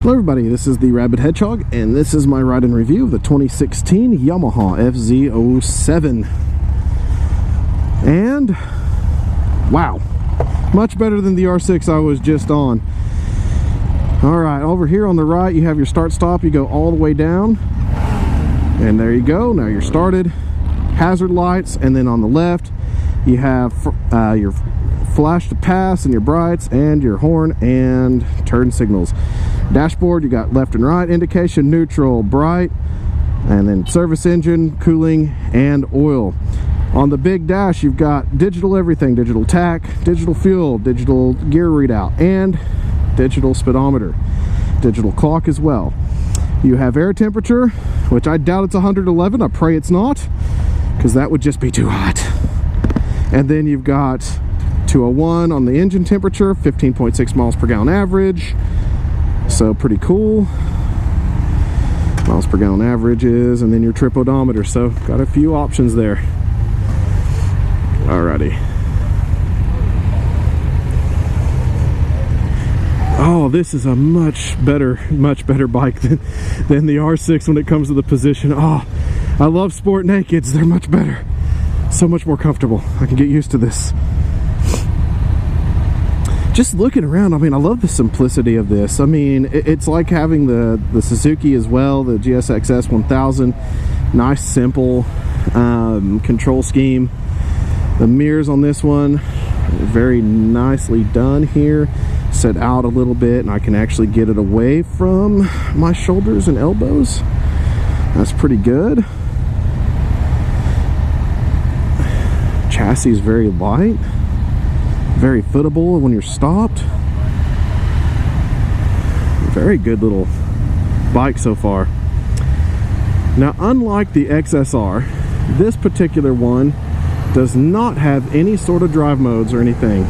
Hello everybody, this is the Rabid Hedgehog, and this is my ride and review of the 2016 Yamaha FZ-07. And, wow, much better than the R6 I was just on. Alright, over here on the right you have your start-stop. You go all the way down, and there you go, now you're started. Hazard lights, and then on the left you have your flash to pass and your brights and your horn and turn signals. Dashboard, you got left and right indication, neutral, bright, and then service engine, cooling, and oil. On the big dash you've got digital everything, digital tack, digital fuel, digital gear readout, and digital speedometer, digital clock as well. You have air temperature, which I doubt it's 111. I pray it's not, because that would just be too hot. And then you've got 201 on the engine temperature, 15.6 miles per gallon average. So pretty cool. Miles per gallon averages, and then your trip odometer. So got a few options there. Alrighty. Oh, this is a much better bike than the R6 when it comes to the position. Oh, I love Sport Nakeds. They're much better. So much more comfortable. I can get used to this. Just looking around, I mean, I love the simplicity of this. I mean, it's like having the Suzuki as well, the GSX-S 1000. Nice, simple control scheme. The mirrors on this one, very nicely done here. Set out a little bit, and I can actually get it away from my shoulders and elbows. That's pretty good. Chassis is very light. Very footable when you're stopped. Very good little bike so far. Now, unlike the XSR, this particular one does not have any sort of drive modes or anything.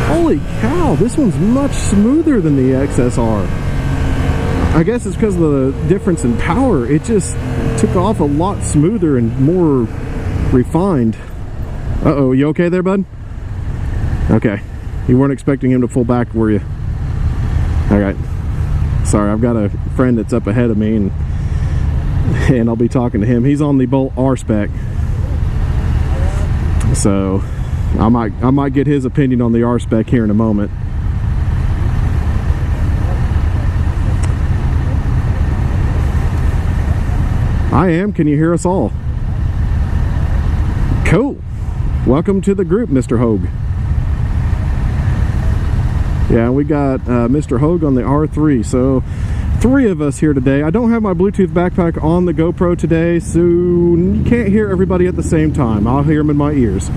Holy cow, this one's much smoother than the XSR. I guess it's because of the difference in power. It just took off a lot smoother and more refined. Uh-oh, you okay there, bud? Okay. You weren't expecting him to pull back, were you? Alright. Sorry, I've got a friend that's up ahead of me, and I'll be talking to him. He's on the Bolt R spec. So, I might get his opinion on the R spec here in a moment. I am. Can you hear us all? Cool. Welcome to the group, Mr. Hogue. Yeah, we got Mr. Hogue on the R3, so 3 of us here today. I don't have my Bluetooth backpack on the GoPro today, so you can't hear everybody at the same time. I'll hear them in my ears.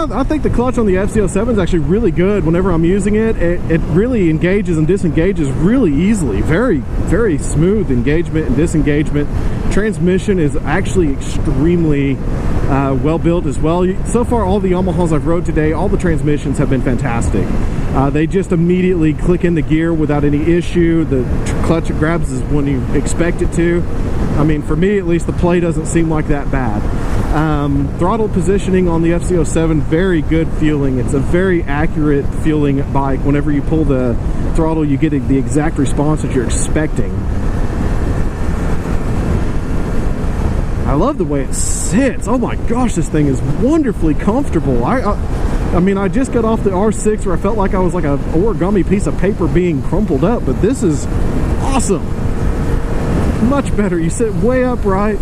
I think the clutch on the FZ-07 is actually really good. Whenever I'm using it, it really engages and disengages really easily. Very, very smooth engagement and disengagement. Transmission is actually extremely well built as well. So far, all the Yamahas I've rode today, all the transmissions have been fantastic. They just immediately click in the gear without any issue. The clutch grabs is when you expect it to. I mean, for me at least, the play doesn't seem like that bad. Throttle positioning on the FZ-07, very good feeling. It's a very accurate feeling bike. Whenever you pull the throttle, you get the exact response that you're expecting. I love the way it sits. Oh my gosh, this thing is wonderfully comfortable. I mean, I just got off the R6 where I felt like I was like an origami piece of paper being crumpled up, but this is awesome. Much better. You sit way upright.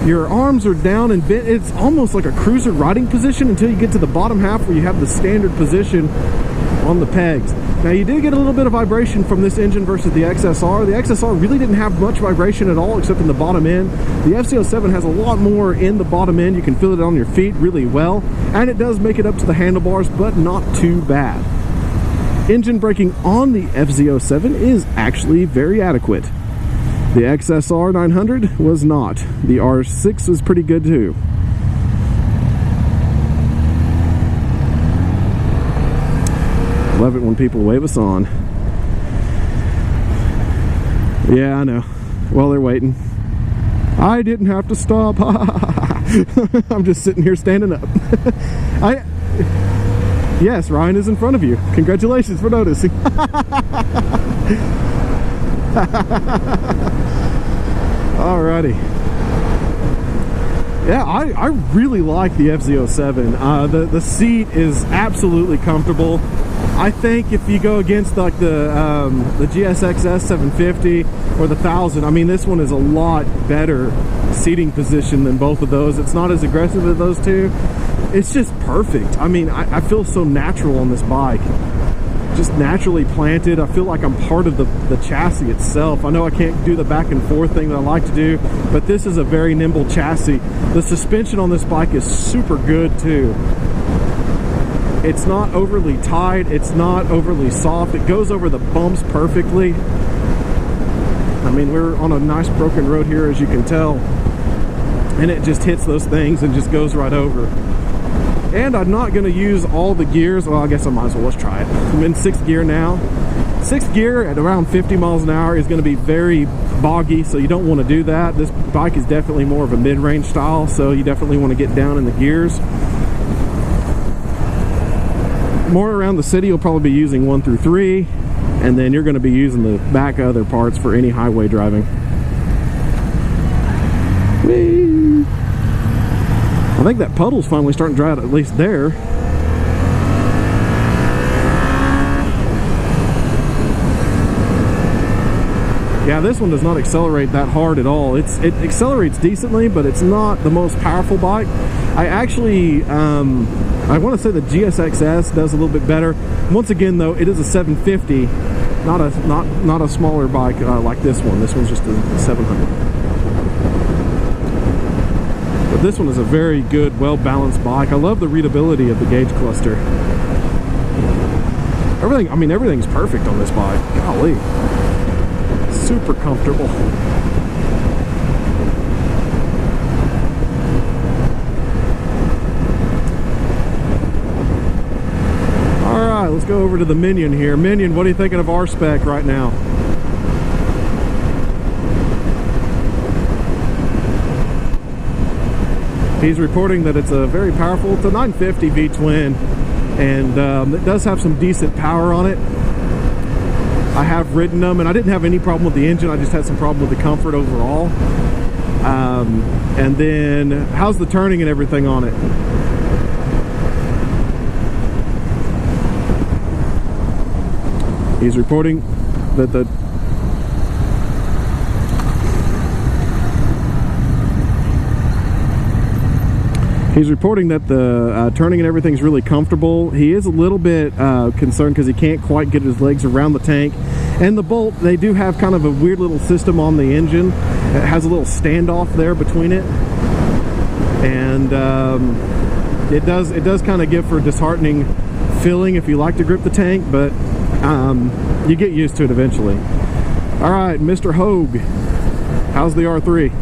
Your arms are down and bent. It's almost like a cruiser riding position until you get to the bottom half where you have the standard position on the pegs. Now, you do get a little bit of vibration from this engine versus the XSR. The XSR really didn't have much vibration at all except in the bottom end. The FZ-07 has a lot more in the bottom end. You can feel it on your feet really well, and it does make it up to the handlebars, but not too bad. Engine braking on the FZ-07 is actually very adequate. The XSR 900 was not. The R6 was pretty good too. Love it when people wave us on. Yeah, I know. while they're waiting. I didn't have to stop. I'm just sitting here standing up. Yes, Ryan is in front of you. Congratulations for noticing. Alrighty. Yeah, I really like the FZ-07. The seat is absolutely comfortable. I think if you go against like the GSXS 750 or the 1000, I mean, this one is a lot better seating position than both of those. It's not as aggressive as those two. It's just perfect. I mean, I feel so natural on this bike. Just naturally planted. I feel like I'm part of the chassis itself. I know I can't do the back and forth thing that I like to do, but this is a very nimble chassis. The suspension on this bike is super good too. It's not overly tight, it's not overly soft. It goes over the bumps perfectly. I mean, we're on a nice broken road here, as you can tell, and it just hits those things and just goes right over. And I'm not going to use all the gears. Well, I guess I might as well. Let's try it. I'm in 6th gear now. 6th gear at around 50 miles an hour is going to be very boggy, so you don't want to do that. This bike is definitely more of a mid-range style, so you definitely want to get down in the gears. More around the city, you'll probably be using 1 through 3, and then you're going to be using the back other parts for any highway driving. Whee! I think that puddle's finally starting to dry out, at least there. Yeah, this one does not accelerate that hard at all. It accelerates decently, but it's not the most powerful bike. I actually, I want to say the GSXS does a little bit better. Once again, though, it is a 750, not a smaller bike like this one. This one's just a 700. But this one is a very good, well-balanced bike. I love the readability of the gauge cluster. Everything, I mean, everything's perfect on this bike. Golly. Super comfortable. Alright, let's go over to the Minion here. Minion, what are you thinking of our spec right now? He's reporting that it's a very powerful, it's a 950 V-twin, and it does have some decent power on it. I have ridden them, and I didn't have any problem with the engine. I just had some problem with the comfort overall. And then, how's the turning and everything on it? He's reporting that the turning and everything's really comfortable. He is a little bit concerned because he can't quite get his legs around the tank. And the bolt, they do have kind of a weird little system on the engine. It has a little standoff there between it. And it does kind of give for a disheartening feeling if you like to grip the tank, but you get used to it eventually. All right, Mr. Hogue, how's the R3?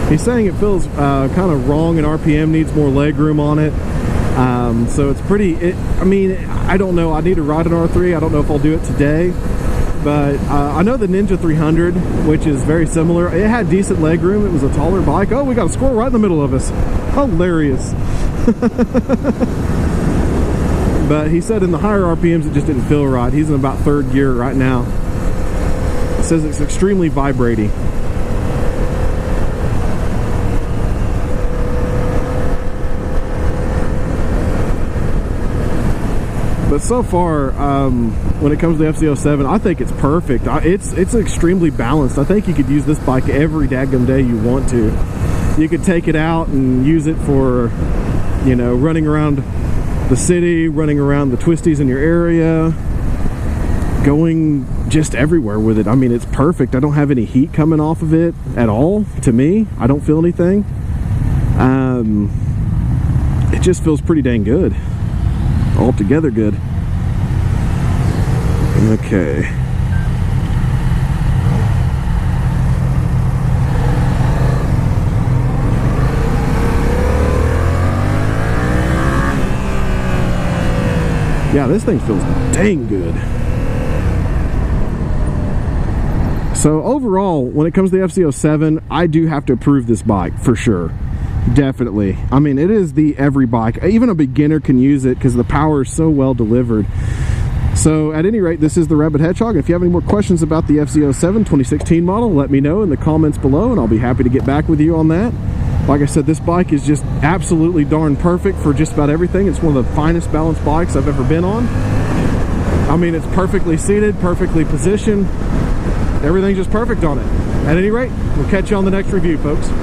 He's saying it feels kind of wrong, and RPM needs more leg room on it. So it's pretty, I mean, I don't know. I need to ride an R3. I don't know if I'll do it today. But I know the Ninja 300, which is very similar. It had decent leg room. It was a taller bike. Oh, we got a squirrel right in the middle of us. Hilarious. But he said in the higher RPMs, it just didn't feel right. He's in about 3rd gear right now. It says it's extremely vibrating. But so far, when it comes to the FZ-07, I think it's perfect. It's extremely balanced. I think you could use this bike every daggum day you want to. You could take it out and use it for, you know, running around the city, running around the twisties in your area, going just everywhere with it. I mean, it's perfect. I don't have any heat coming off of it at all, to me. I don't feel anything. It just feels pretty dang good. altogether good. Okay. Yeah, this thing feels dang good. So overall, when it comes to the FZ-07, I do have to approve this bike for sure. Definitely. I mean, it is the every bike. Even a beginner can use it because the power is so well delivered. So at any rate, this is the Rabid Hedgehog. If you have any more questions about the FZ-07 2016 model, let me know in the comments below and I'll be happy to get back with you on that. Like I said, this bike is just absolutely darn perfect for just about everything. It's one of the finest balanced bikes I've ever been on. I mean, it's perfectly seated, perfectly positioned. Everything's just perfect on it. At any rate, we'll catch you on the next review, folks.